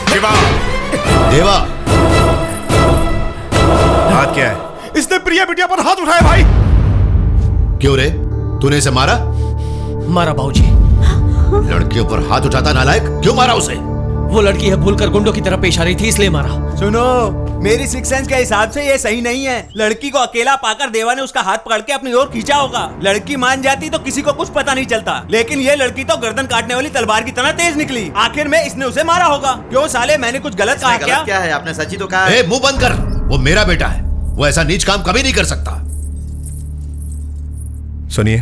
देवा, देवा, बात क्या है? इसने प्रिया बिटिया पर हाथ उठाया भाई। क्यों रे? तूने इसे मारा? मारा बाबूजी। लड़कियों पर हाथ उठाता नालायक, क्यों मारा उसे? वो लड़की है भूलकर गुंडों की तरह पेश आ रही थी, इसलिए मारा। सुनो, मेरी सिक्स सेंस के हिसाब से ये सही नहीं है। लड़की को अकेला पाकर देवा ने उसका हाथ पकड़ के अपनी ओर खींचा होगा। लड़की मान जाती तो किसी को कुछ पता नहीं चलता, लेकिन ये लड़की तो गर्दन काटने वाली तलवार की तरह तेज निकली। आखिर में इसने उसे मारा होगा। क्यों साले, मैंने कुछ गलत कहा क्या? क्या है? आपने सच ही तो कहा है। मुंह बंद कर, वो मेरा बेटा है, वो ऐसा नीच काम कभी नहीं कर सकता। सुनिए,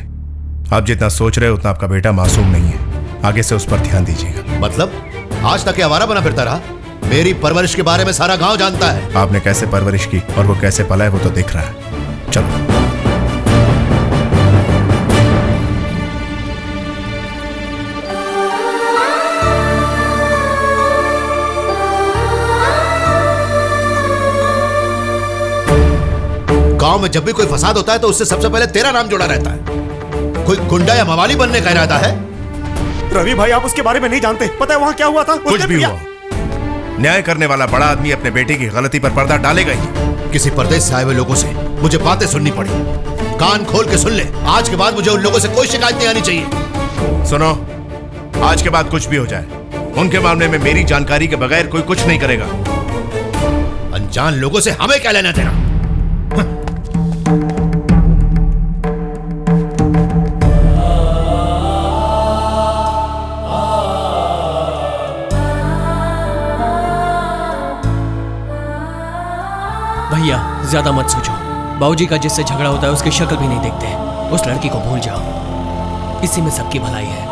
आप जितना सोच रहे हो उतना आपका बेटा मासूम नहीं है। आगे से उस पर ध्यान दीजिएगा। मतलब आज तक ये आवारा बना फिरता रहा? मेरी परवरिश के बारे में सारा गांव जानता है। आपने कैसे परवरिश की और वो कैसे पला है वो तो दिख रहा है। चलो। गांव में जब भी कोई फसाद होता है तो उससे सबसे पहले तेरा नाम जुड़ा रहता है। कोई गुंडा या मवाली बनने का इरादा है? रवि भाई, आप उसके बारे में नहीं जानते। पता है वहाँ क्या हुआ था? कुछ भी हुआ, न्याय करने वाला बड़ा आदमी अपने बेटे की गलती पर पर्दा डालेगा ही। किसी परदेश से आए हुए लोगों से मुझे बातें सुननी पड़ी। कान खोल के सुन ले, आज के बाद मुझे उन लोगों से कोई शिकायत नहीं आनी चाहिए। सुनो, आज के बाद कुछ भी हो जाए, उनके मामले में मेरी जानकारी के बगैर कोई कुछ नहीं करेगा। अनजान लोगों से हमें क्या लेना देना? भैया ज्यादा मत सोचो। बाबूजी का जिससे झगड़ा होता है उसकी शक्ल भी नहीं देखते। उस लड़की को भूल जाओ, इसी में सबकी भलाई है।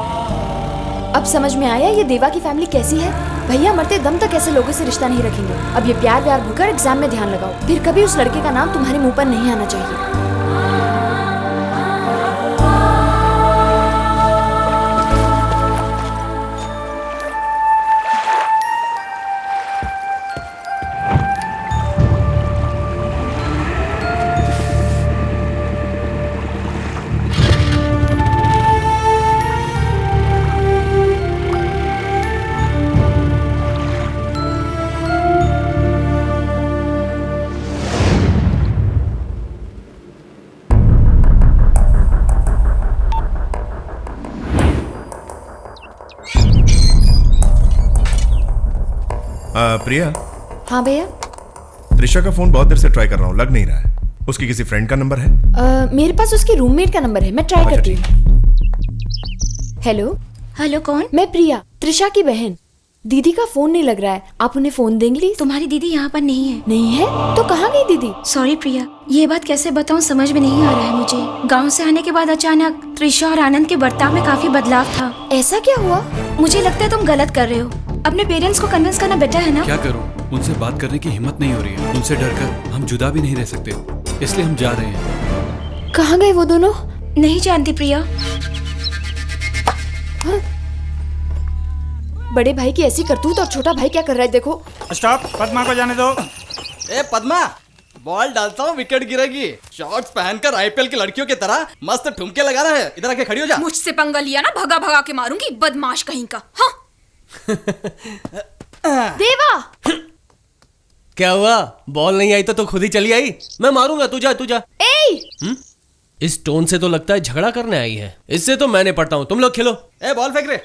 अब समझ में आया ये देवा की फैमिली कैसी है। भैया मरते दम तक ऐसे लोगों से रिश्ता नहीं रखेंगे। अब ये प्यार व्यार भूलकर एग्जाम में ध्यान लगाओ, फिर कभी उस लड़के का नाम तुम्हारे मुंह पर नहीं आना चाहिए। प्रिया। हाँ भैया। त्रिशा का फोन बहुत देर से ट्राई कर रहा हूँ, लग नहीं रहा है। उसकी किसी फ्रेंड का नंबर है? मेरे पास उसकी रूममेट का नंबर है, मैं ट्राई करती हूँ। हेलो। हेलो, कौन? मैं प्रिया, त्रिशा की बहन। दीदी का फोन नहीं लग रहा है, आप उन्हें फोन देंगी? तुम्हारी दीदी यहाँ पर नहीं है। नहीं है? तो कहाँ गई दीदी? सॉरी प्रिया, ये बात कैसे बताऊँ समझ में नहीं आ रहा है मुझे। गांव से आने के बाद अचानक त्रिशा और आनंद के बर्ताव में काफी बदलाव था। ऐसा क्या हुआ? मुझे लगता है तुम गलत कर रहे हो। अपने पेरेंट्स को कन्विंस करना बेटर है ना? क्या करूं, उनसे बात करने की हिम्मत नहीं हो रही है। उनसे डरकर हम जुदा भी नहीं रह सकते, इसलिए हम जा रहे हैं। कहाँ गए वो दोनों? नहीं जानती प्रिया। हाँ? बड़े भाई की ऐसी करतूत और छोटा भाई क्या कर रहा है देखो। स्टॉप, पद्मा को जाने दो। ए पद्मा, बॉल डालता हूँ, विकेट गिरेगी। शॉर्ट्स पहनकर आईपीएल की लड़कियों की तरह मस्त ठुमके लगा रहा है। इधर आके खड़ी हो जा। मुझसे पंगा लिया ना, भगा भगा के मारूंगी, बदमाश कहीं का। हाँ। देवा, क्या हुआ? बॉल नहीं आई तो खुद ही चली आई? मैं मारूंगा, तू जा तू जा। इस टोन से तो लगता है झगड़ा करने आई है। इससे तो मैं निपटता हूँ, तुम लोग खेलो। ए बॉल फेंक रहे।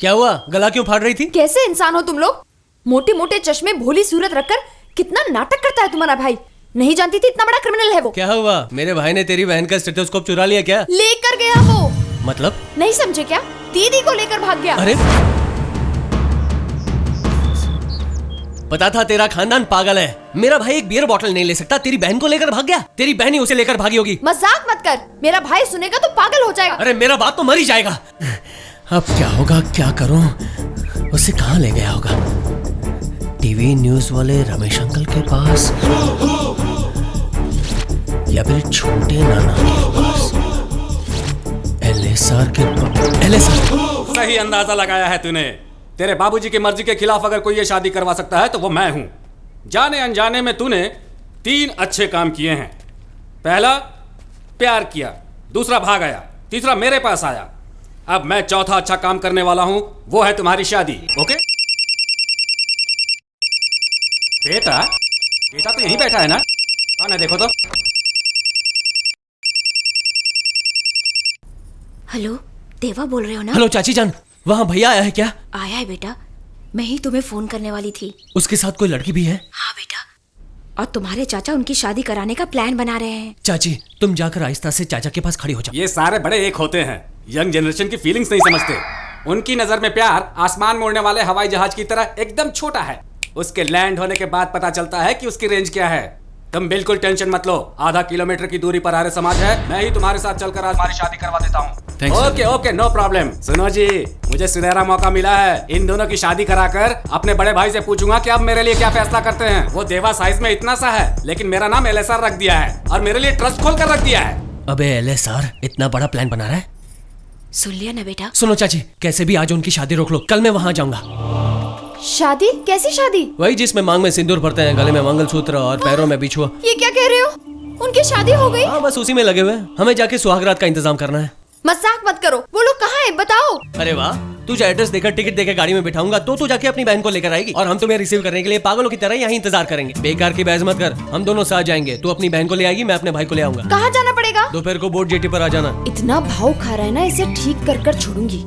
क्या हुआ? गला क्यों फाड़ रही थी? कैसे इंसान हो तुम लोग? मोटे मोटे चश्मे, भोली सूरत रखकर कितना नाटक करता है तुम्हारा भाई। नहीं जानती थी इतना बड़ा क्रिमिनल है वो। क्या हुआ? मेरे भाई ने तेरी बहन का स्टेथोस्कोप चुरा लिया क्या? लेकर गया वो। मतलब? नहीं समझे क्या? दीदी को लेकर भाग गया। अरे पता था तेरा खानदान पागल है। मेरा भाई एक बियर बॉटल नहीं ले सकता, तेरी बहन को लेकर भाग गया। तेरी बहन ही उसे लेकर भागी होगी। मजाक मत कर, मेरा भाई सुनेगा तो पागल हो जाएगा। अरे मेरा बाप तो मर ही जाएगा। अब क्या होगा, क्या करूं? उसे कहाँ ले गया होगा? टीवी न्यूज वाले रमेश अंकल के पास या फिर छोटे नाना के पास? एलएसआर के पास। एलएसआर। सही अंदाजा लगाया है तूने। तेरे बाबूजी की मर्जी के खिलाफ अगर कोई ये शादी करवा सकता है तो वो मैं हूँ। जाने अनजाने में तूने 3 अच्छे काम किए हैं। पहला, प्यार किया, दूसरा भाग आया, तीसरा मेरे पास आया। अब मैं चौथा अच्छा काम करने वाला हूं, वो है तुम्हारी शादी। ओके? बेटा बेटा तो यहीं बैठा है ना? कौन है देखो तो। हेलो, देवा बोल रहे हो ना? हेलो चाची जान, वहाँ भैया आया है क्या? आया है बेटा, मैं ही तुम्हें फोन करने वाली थी। उसके साथ कोई लड़की भी है? हाँ बेटा, और तुम्हारे चाचा उनकी शादी कराने का प्लान बना रहे हैं। चाची तुम जाकर आहिस्ता से चाचा के पास खड़ी हो जाओ। ये सारे बड़े एक होते हैं, यंग जनरेशन की फीलिंग्स नहीं समझते। उनकी नजर में प्यार आसमान में उड़ने वाले हवाई जहाज की तरह एकदम छोटा है। उसके लैंड होने के बाद पता चलता है कि उसकी रेंज क्या है। तुम बिल्कुल टेंशन मत लो, आधा किलोमीटर की दूरी पर आर्य समाज है। मैं ही तुम्हारे साथ चलकर आज हमारी शादी करवा देता हूँ। Okay okay, no problem. सुनो जी, मुझे सुनहरा मौका मिला है। इन दोनों की शादी कराकर अपने बड़े भाई से पूछूंगा कि अब मेरे लिए क्या फैसला करते हैं। वो देवा साइज में इतना सा है, लेकिन मेरा नाम LSR रख दिया है और मेरे लिए ट्रस्ट खोल कर रख दिया है। अबे LSR इतना बड़ा प्लान बना रहा है? सुन लिया ना बेटा? सुनो चाची, कैसे भी आज उनकी शादी रोक लो, कल मैं वहाँ जाऊंगा। शादी? कैसी शादी? वही जिसमें मांग में सिंदूर भरते हैं, गले में मंगलसूत्र और पैरों में बिछुआ। ये क्या कह रहे हो? उनकी शादी हो गई? हाँ, बस उसी में लगे हुए हैं। हमें जाके सुहागरात का इंतजाम करना है। मजाक मत करो, वो लोग कहाँ है बताओ। अरे वाह, तुझे एड्रेस देकर टिकट देकर गाड़ी में बिठाऊंगा तो तू जाके अपनी बहन को लेकर आएगी और हम तुम्हें रिसीव करने के लिए पागलों की तरह यहाँ इंतजार करेंगे। बेकार की बहस मत कर, हम दोनों साथ जाएंगे। तू अपनी बहन को ले आएगी, मैं अपने भाई को ले आऊंगा। कहाँ जाना पड़ेगा? दोपहर को बोट जेटी पर आ जाना। इतना भाव खा रहा है ना, इसे ठीक कर कर छोड़ूंगी।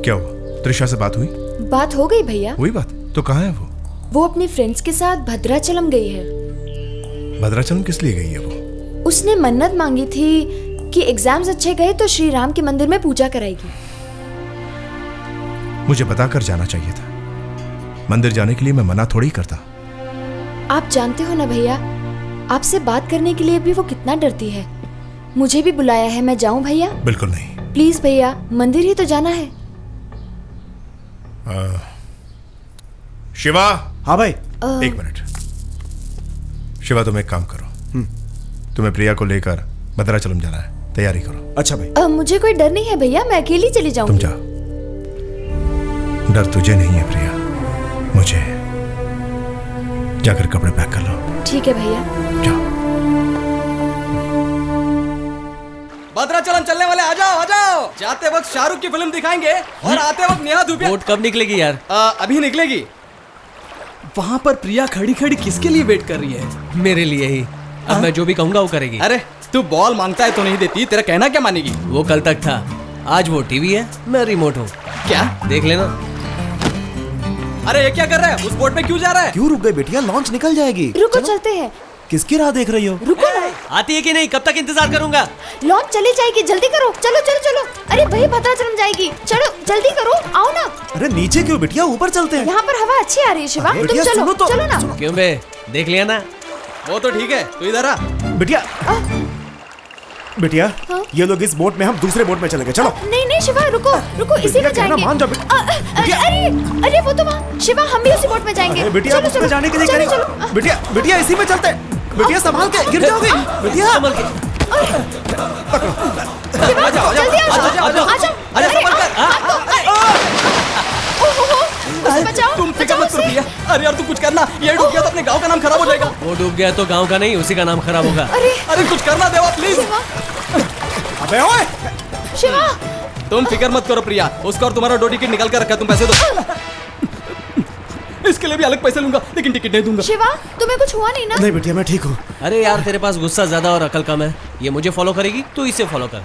क्या हुआ? त्रिशा से बात हुई? बात हो गई भैया। हुई बात? तो कहाँ है वो? वो अपनी फ्रेंड्स के साथ भद्राचलम गई है। भद्राचलम किस लिए गई है वो? उसने मन्नत मांगी थी कि एग्जाम्स अच्छे गए तो श्री राम के मंदिर में पूजा कराएगी। मुझे बताकर जाना चाहिए था। मंदिर जाने के लिए मैं मना थोड़ी करता। आप जानते हो ना भैया, आपसे बात करने के लिए भी वो कितना डरती है। मुझे भी बुलाया है, मैं जाऊं भैया? बिल्कुल नहीं। प्लीज भैया, मंदिर ही तो जाना है। शिवा। हाँ भाई। एक मिनट। शिवा, तुम एक काम करो, तुम्हें प्रिया को लेकर भद्राचलम जाना है, तैयारी करो। अच्छा भाई। मुझे कोई डर नहीं है भैया, मैं अकेली चली जाऊंगी। तुम जाओ। डर तुझे नहीं है प्रिया, मुझे। जाकर कपड़े पैक कर लो। ठीक है भैया। जाओ। भद्राचलम चलने वाले आ जाओ, आ जाओ। जाते वक्त शाहरुख की फिल्म दिखाएंगे और आते वक्त नेहा धूपिया। बोट कब निकलेगी यार? अभी निकलेगी। वहाँ पर प्रिया खड़ी खड़ी किसके लिए वेट कर रही है? मेरे लिए ही। अब मैं जो भी कहूंगा वो करेगी। अरे तू बॉल मांगता है तो नहीं देती, तेरा कहना क्या मानेगी? वो कल तक था, आज वो टीवी है, मैं रिमोट हूँ। क्या? देख लेना। अरे ये क्या कर रहा है? उस बोट में क्यों जा रहा है? क्यों रुक गए बेटिया? लॉन्च निकल जाएगी। रुको, चलते हैं। किसकी राह देख रही हो? रुको ना। आती है कि नहीं? कब तक इंतजार करूंगा? लॉन्च चली जाएगी, जल्दी करो। चलो चलो चलो। अरे वही भद्राचलम जाएगी, चलो जल्दी करो, आओ ना। अरे नीचे क्यों बिटिया, ऊपर चलते हैं। यहाँ पर हवा अच्छी आ रही है शिवा, तुम चलो चलो ना। क्यों बे, देख लिया ना? वो तो ठीक है, तू इधर आ। बिटिया बिटिया, ये लोग इस बोट में, हम दूसरे बोट में चलेंगे। चलो। नहीं नहीं शिवा, रुको रुको, इसी में जाएंगे। मान जाओ अरे अरे वो तो वहाँ। शिवा, हम भी उसी बोट में जाएंगे। बिटिया उसमें जाने के लिए करें। बिटिया बिटिया इसी में चलते हैं। बिटिया संभाल के, गिर जाओगी बिटिया। संभल के। शिवा, जल्दी आ जाओ, आ जाओ। अरे संभल कर। बचाओ, तुम फिक्र मत करो प्रिया। अरे यार तू कुछ करना, ये डूब गया तो अपने गांव का नाम खराब हो जाएगा। वो डूब गया तो गांव का नहीं, उसी का नाम खराब होगा। अरे कुछ करना देवा प्लीज। अबे ओए शिवा, तुम फिक्र मत करो प्रिया, उसका और तुम्हारा दो टिकट निकाल कर रखा, तुम पैसे दो। इसके लिए भी अलग पैसे लूंगा, लेकिन टिकट नहीं दूंगा। शिवा, तुम्हें कुछ हुआ नहीं ना? नहीं बेटिया, मैं ठीक हूँ। अरे यार, तेरे पास गुस्सा ज्यादा और अकल कम है। ये मुझे फॉलो करेगी, तू इसे फॉलो कर।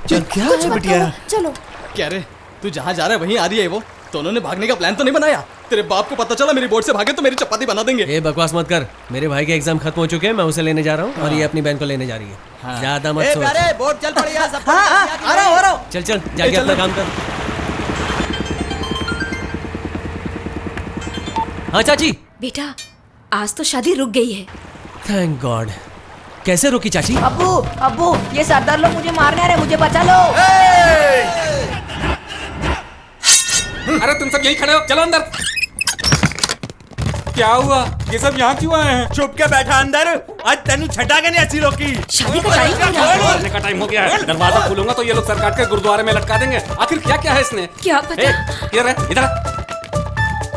चल, क्या है बिटिया? चलो। क्या रे, तू जहाँ जा रहा है वहीं आ रही है वो? तो उन्होंने भागने का प्लान तो नहीं बनाया? तेरे बाप को पता चला मेरी बोर्ड से भागे तो मेरी चपाती बना देंगे। ए बकवास मत कर, मेरे भाई के एग्जाम खत्म हो चुके हैं, मैं उसे लेने जा रहा हूँ और ये अपनी बहन को लेने जा रही है। ज्यादा मत सोच। अरे बोर्ड चल पड़ी है सब। आ रहा हूँ। चल चल, जाके अपना काम कर। हाँ चाची। बेटा, आज तो शादी रुक गई है। Thank God. कैसे रुकी चाची? अब्बू अब्बू, ये सरदार लोग मुझे मारने आ रहे हैं, मुझे बचा लो। अरे तुम सब यहीं खड़े हो, चलो अंदर। क्या हुआ? ये सब यहाँ क्यों आए हैं? चुप के बैठा अंदर, आज तेनू छटा के नहीं अच्छी रोकी। शादी का टाइम हो रहा है। मरने का टाइम हो गया है। दरवाजा खोलूंगा तो ये लोग सर काट के गुरुद्वारे में लटका देंगे। आखिर क्या क्या है इसने? क्या पता? इधर है, इधर आ।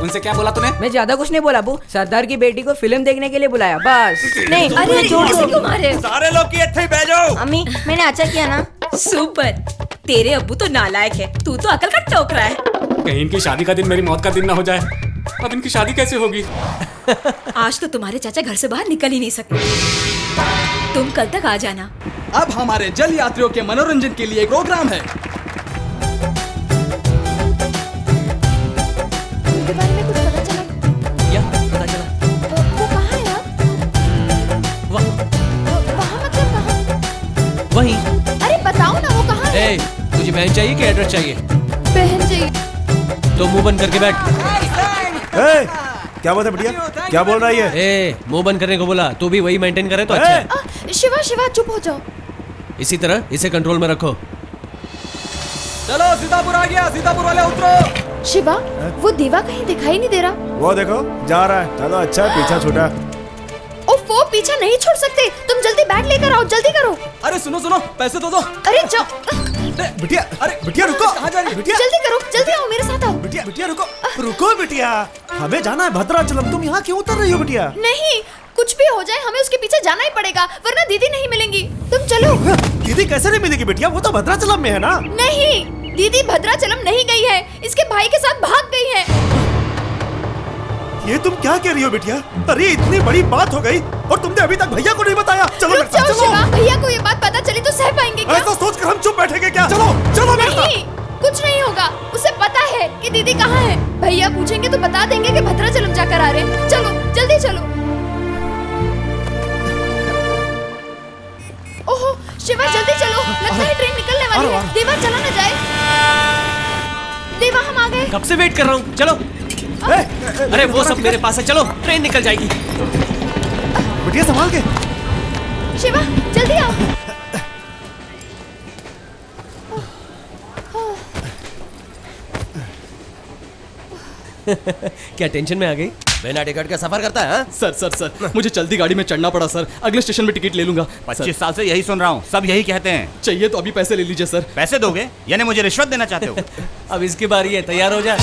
उनसे क्या बोला तूने? मैं ज्यादा कुछ नहीं बोला बू, सरदार की बेटी को फिल्म देखने के लिए बुलाया बस। नहीं अरे छोड़ ऐसे दो। क्यों मारे? सारे लोग की इत्थे ही बैठो। अम्मी मैंने अच्छा किया ना। सुपर, तेरे अब्बू तो नालायक है, तू तो अकल का टोकरा है। कहीं इनकी शादी का दिन मेरी मौत का दिन ना हो जाए। अब इनकी शादी कैसे होगी? आज तो तुम्हारे चाचा घर से बाहर निकल ही नहीं सकते। तुम कल तक आ जाना। अब हमारे जल यात्रियों के मनोरंजन के लिए एक प्रोग्राम है। उनके बारे में कुछ पता चला? क्या पता चला? वो कहाँ है यार? वहाँ मतलब कहाँ? वहीं। अरे बताओ ना वो कहाँ है? ए, तुझे बहन चाहिए कि एड्रेस चाहिए? बहन चाहिए। तो मुंह बंद करके बैठ। ए, क्या बात है बिटिया? क्या बोल रहा है ये? ए, मुंह बंद करने को बोला। तू भी वही मेंटेन करे तो अच्छा है। शिवा शिवा चुप हो जाओ। इसी तरह इसे कंट्रोल में रखो। चलो सीतापुर आ गया, सीतापुर वाले उतरो। शिवा वो देवा कहीं दिखाई नहीं दे रहा। वो देखो जा रहा है। चलो अच्छा पीछा छूटा। वो पीछा नहीं छोड़ सकते। तुम जल्दी बैग लेकर आओ, जल्दी करो। अरे सुनो सुनो, पैसे तो दो। अरे जाओ। बिटिया, अरे बिटिया रुको। कहाँ जा रही? बिटिया जल्दी करो, जल्दी आओ, मेरे साथ आओ। बिटिया बिटिया रुको। रुको बिटिया, हमें जाना है भद्राचलम। तुम यहाँ क्यों उतर रही हो बिटिया? नहीं, कुछ भी हो जाए हमें उसके पीछे जाना ही पड़ेगा, वरना दीदी नहीं मिलेंगी। तुम चलो। दीदी कैसे नहीं मिलेगी बिटिया? वो तो भद्राचलम में है ना। नहीं, दीदी भद्राचलम नहीं गई है, इसके भाई के साथ भाग गई है। ये तुम क्या कह रही हो बिटिया? अरे इतनी बड़ी बात हो गई और तुमने अभी तक भैया को नहीं बताया। चलो मेरे साथ चलो। शिवा, भैया को ये बात पता चली तो सह पाएंगे क्या? ऐसा सोचकर हम चुप बैठेंगे क्या? चलो चलो मेरे साथ। नहीं, कुछ नहीं होगा। उसे पता है कि दीदी कहाँ है। भैया पूछेंगे तो बता देंगे कि भद्राचलम जाकर आ रहे हैं। चलो जल्दी चलो। ओहो शिवा जल्दी चलो, लगता है ट्रेन निकलने वाली है। देवा चला न जाए। देवा हम आ गए। कब से वेट कर रहा हूँ, चलो। अरे वो सब मेरे पास है, चलो ट्रेन निकल जाएगी। बिटिया संभाल के। शिवा जल्दी आओ। क्या टेंशन में आ गई? बिना टिकट के सफर करता है? सर मुझे चलती गाड़ी में चढ़ना पड़ा सर। अगले स्टेशन में टिकट ले लूंगा। 25 साल से यही सुन रहा हूँ, सब यही कहते हैं। चाहिए तो अभी पैसे ले लीजिए सर। पैसे दोगे यानी मुझे रिश्वत देना चाहते हो? अब इसकी बारी है, तैयार हो जा।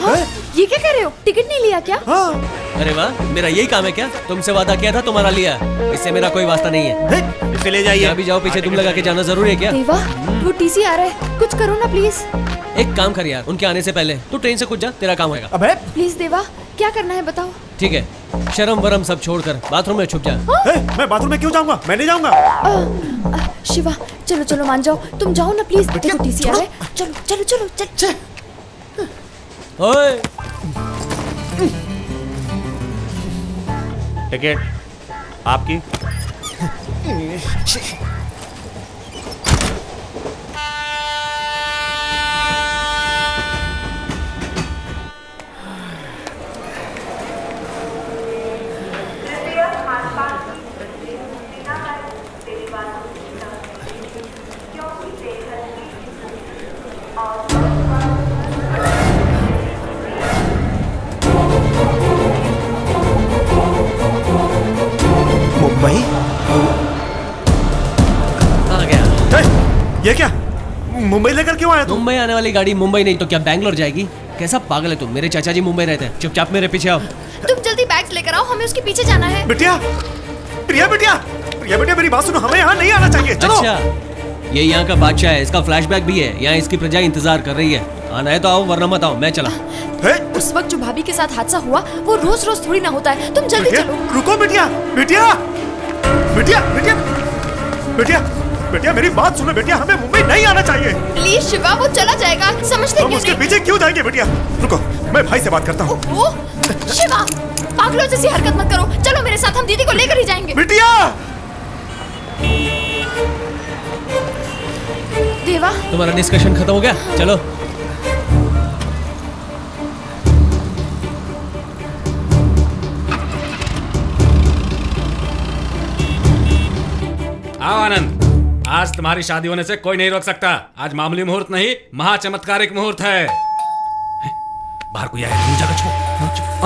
हाँ? ये क्या कह रहे हो? टिकट नहीं लिया क्या? अरे वाह, मेरा यही काम है क्या? तुमसे वादा किया था, तुम्हारा लिया। इससे मेरा कोई वास्ता नहीं है। इसे ले जाइए। अभी जाओ, पीछे तुम लगा के जाना जरूरी है क्या? देवा वो टीसी आ रहा है, कुछ करो ना प्लीज। एक काम कर यार, उनके आने से पहले तू ट्रेन से कूद जा, तेरा काम होगा। अबे प्लीज देवा, क्या करना है बताओ। ठीक है, शर्म वरम सब छोड़कर बाथरूम में छुप जा। मैं बाथरूम में क्यों जाऊंगा? मैं नहीं जाऊंगा। शिवा चलो चलो मान जाओ, तुम जाओ ना प्लीज। देखो टीसी आ रहा है। चलो चलो चलो चल। ओए टिकट आपकी। मुंबई आ गया। ये क्या? मुंबई लेकर क्यों आया तुम? मुंबई आने वाली गाड़ी मुंबई नहीं तो क्या बैंगलोर जाएगी? कैसा पागल है तुम? मेरे चाचा जी मुंबई रहते हैं। चुपचाप मेरे पीछे आओ। तुम जल्दी बैग्स लेकर आओ, हमें उसके पीछे जाना है। बिटिया प्रिया बिटिया प्रिया बिटिया मेरी बात सुनो, हमें यहाँ नहीं आना चाहिए। चलो। अच्छा, ये यहाँ का बादशाह है, इसका फ्लैशबैक भी है। यहाँ इसकी प्रजा इंतजार कर रही है। आना है तो आओ, वरना मत आओ। मैं चला। उस वक्त जो भाभी के साथ हादसा हुआ वो रोज रोज थोड़ी ना होता है। तुम जल्दी चलो। रुको बिटिया बिटिया बिटिया बिटिया बिटिया बिटिया मेरी बात सुनो बिटिया, हमें मुंबई नहीं आना चाहिए। प्लीज शिवा, वो चला जाएगा, समझते हम क्यों उसके नहीं? पीछे क्यों जाएंगे बिटिया? रुको, मैं भाई से बात करता हूँ। वो शिवा, पागलों जैसी हरकत मत करो। चलो मेरे साथ, हम दीदी को लेकर ही जाएंगे। बिटिया देवा तुम्हारा डिस्कशन खत्म हो गया? चलो। आओ आनंद, आज तुम्हारी शादी होने से कोई नहीं रोक सकता। आज मामूली मुहूर्त नहीं, महाचमत्कारिक मुहूर्त है। बाहर कोई आया, जगह छो।